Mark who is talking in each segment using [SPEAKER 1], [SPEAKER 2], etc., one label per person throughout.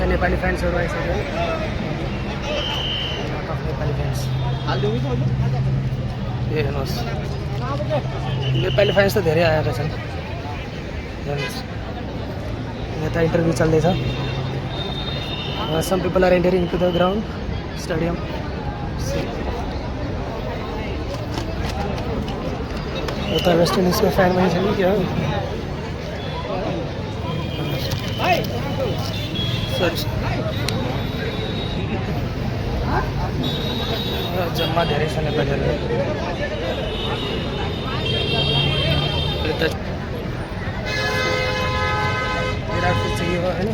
[SPEAKER 1] चाहिँ नेपाली फ्यान्सहरू आइसक्यो नेपाली फ्यान्स हेर्नुहोस् नेपाली फ्यान्स त धेरै आएका छन् हेर्नुहोस् यता इन्टरभ्यू चल्दैछ some people are entering to the ground stadium यता वेस्ट इन्डिजको फ्यान पनि छ नि क्या जम्मा धेरै छ नेपालीहरू विराट कोहली चाहिँ हो होइन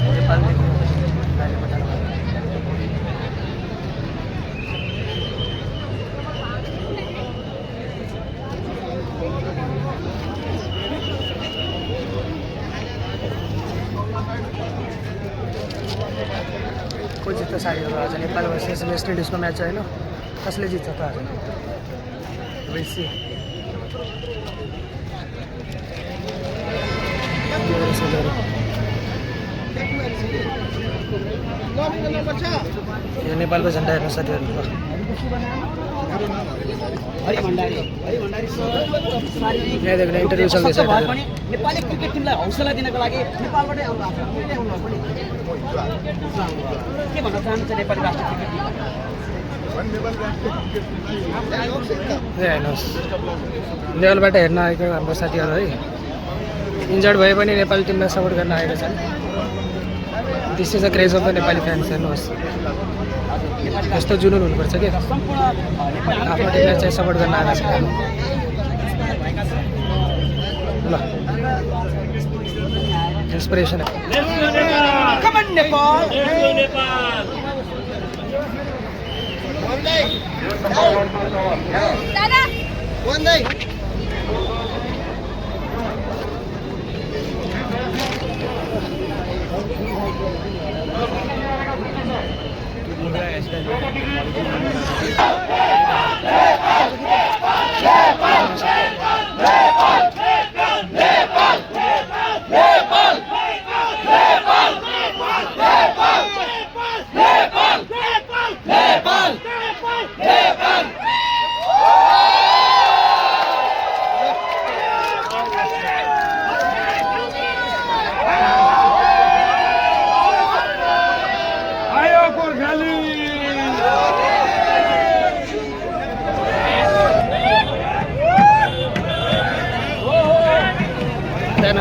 [SPEAKER 1] नेपालदेखि बाहिर पठाउनु को जित्छ साथीहरू आज नेपाल भर्सेस वेस्ट इन्डिजको म्याच होइन कसले जित्छ त आज बेसी यो नेपालको झन्डा हेर्नु साथीहरू इन्टरभ्यू चल्दैछ
[SPEAKER 2] नेपाली क्रिकेट टिमलाई हौसला दिनको लागि नेपालबाटै के भन्न चाहनुहुन्छ नेपाली राष्ट्रिय क्रिकेट
[SPEAKER 1] हेर्नुहोस् नेपालबाट हेर्न आएको हाम्रो साथीहरू है इन्जर्ड भए पनि नेपाली टिमलाई सपोर्ट गर्न आएका छन् this is a craze of the Nepali fans हेर्नुहोस् यस्तो जुनुन हुनुपर्छ कि आफ्नो टिमलाई चाहिँ सपोर्ट गर्न आएका छन् ल इन्सपिरेसन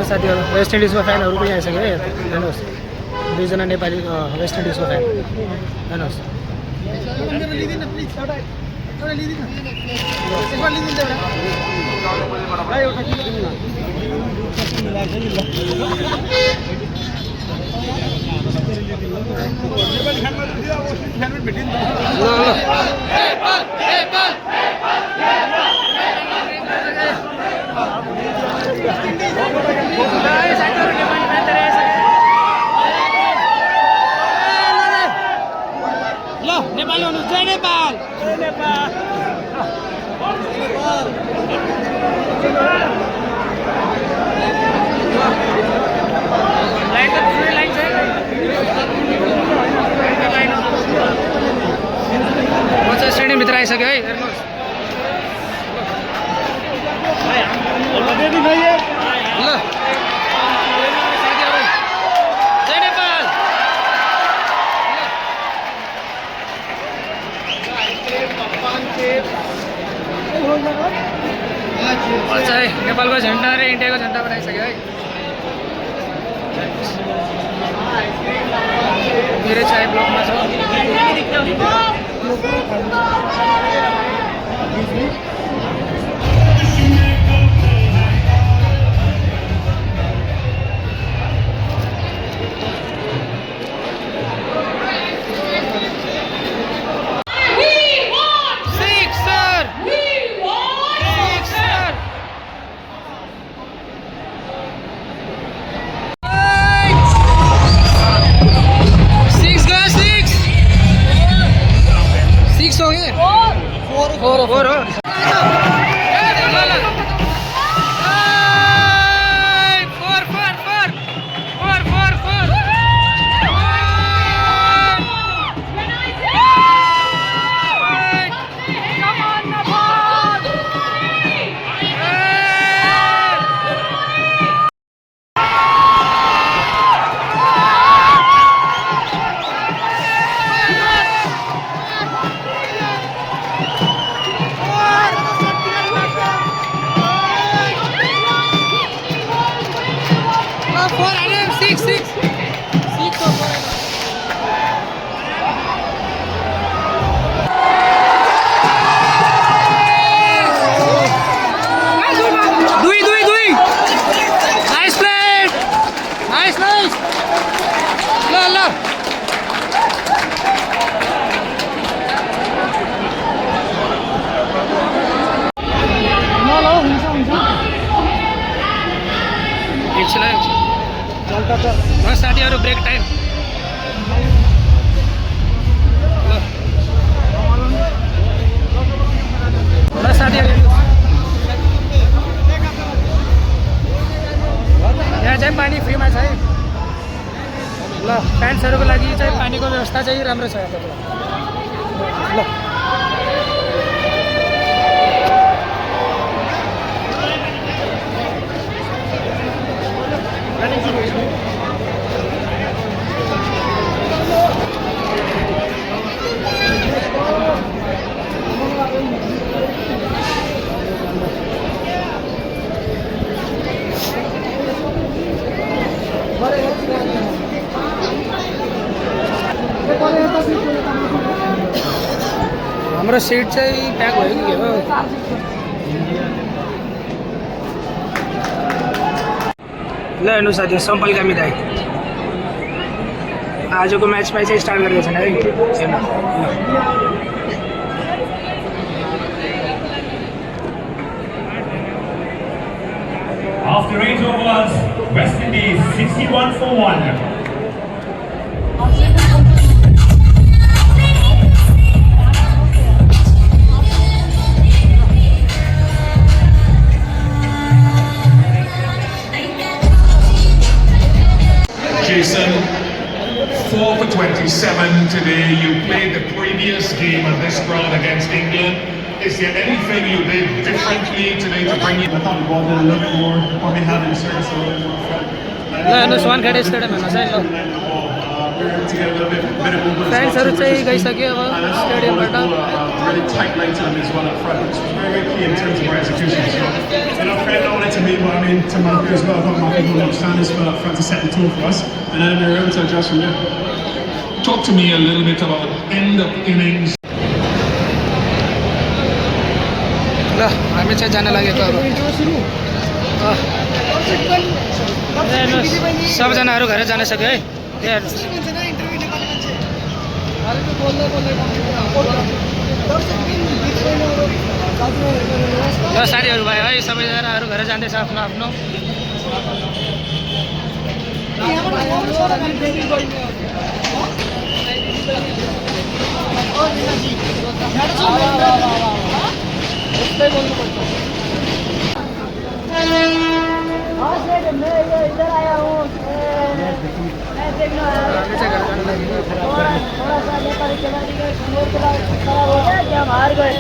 [SPEAKER 1] साथीहरू वेस्ट इन्डिजको फ्यानहरू पनि आइसक्यो है हेर्नुहोस् दुईजना नेपाली वेस्ट इन्डिजको फ्यान हेर्नुहोस्
[SPEAKER 2] नेपाल हुनु जय नेपाल जय नेपाल लाइन त पुरै लाइन छ म चाहिँ स्टेडियम भित्र आइसक्यो है हेर्नुहोस् ल चाहिँ नेपालको झन्डा र इन्डियाको झन्डा बनाइसक्यो है मेरो चाय ब्लकमा छ फोर हो
[SPEAKER 1] ल साथीहरू ब्रेक टाइम। ल साथीहरू यहाँ चाहिँ पानी फ्रीमा छ है। ल फ्यान्सहरूको लागि चाहिँ पानीको व्यवस्था चाहिँ राम्रो छ यहाँ। ल हाम्रो सिट चाहिँ प्याक भयो कि के हो? ल हेर्नु साथी सम्पल कामी दाइ आजको म्याचमा चाहिँ स्टार्ट गरेको छैन है। हेर्नु
[SPEAKER 3] After 8 overs, West Indies 61 for 1. Jason, 4 for 27 today. You played the previous game on this ground against England. Is there anything you did differently today to bring you? I thought the ball did a little bit more, probably had in service a little bit more front.
[SPEAKER 1] ल हेर्नु स्वान खेडे stadium हेर्नुहोस् है। ल फ्यान्सहरू चाहिँ गइसक्यो अब स्टेडियमबाट।
[SPEAKER 3] Really tight line to them as well up front, which was very key in terms of our execution. So, credit not only to me, but I mean to Marco as well. I thought Marco did outstanding spell up front to set the tone for us, and then we were able to adjust from there. Talk to me a little bit about end of innings.
[SPEAKER 1] ल हामी चाहिँ जान लागेको अब। सबजनाहरू घर जान सक्यो है। ल साथीहरू भयो है सबैजनाहरू घर जाँदैछ आफ्नो आफ्नो।
[SPEAKER 4] मैं ये इधर आया हूँ मैं देखना थोड़ा सा नेपाली खिलाड़ी का स्कोर खराब हो गया कि हम हार गए।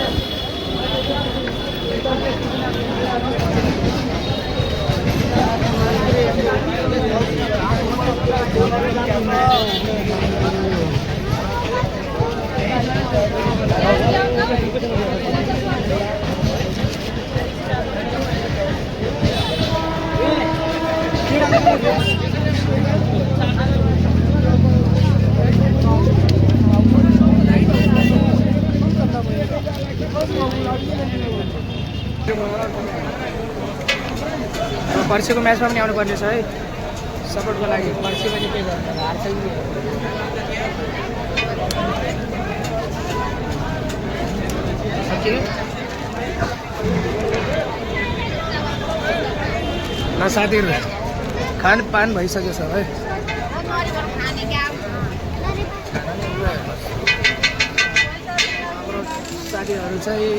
[SPEAKER 1] पर्सिको म्याचमा पनि आउनुपर्ने छ है सपोर्टको लागि। पर्सि पनि के गर्छ हार्छ कि ल साथीहरू खानपान भइसक्यो छ है। साथीहरू चाहिँ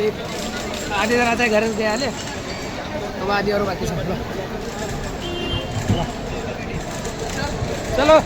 [SPEAKER 1] आधीजना चाहिँ घर गइहाल्यो अब आधी अरू बाँकी छ। ल चलो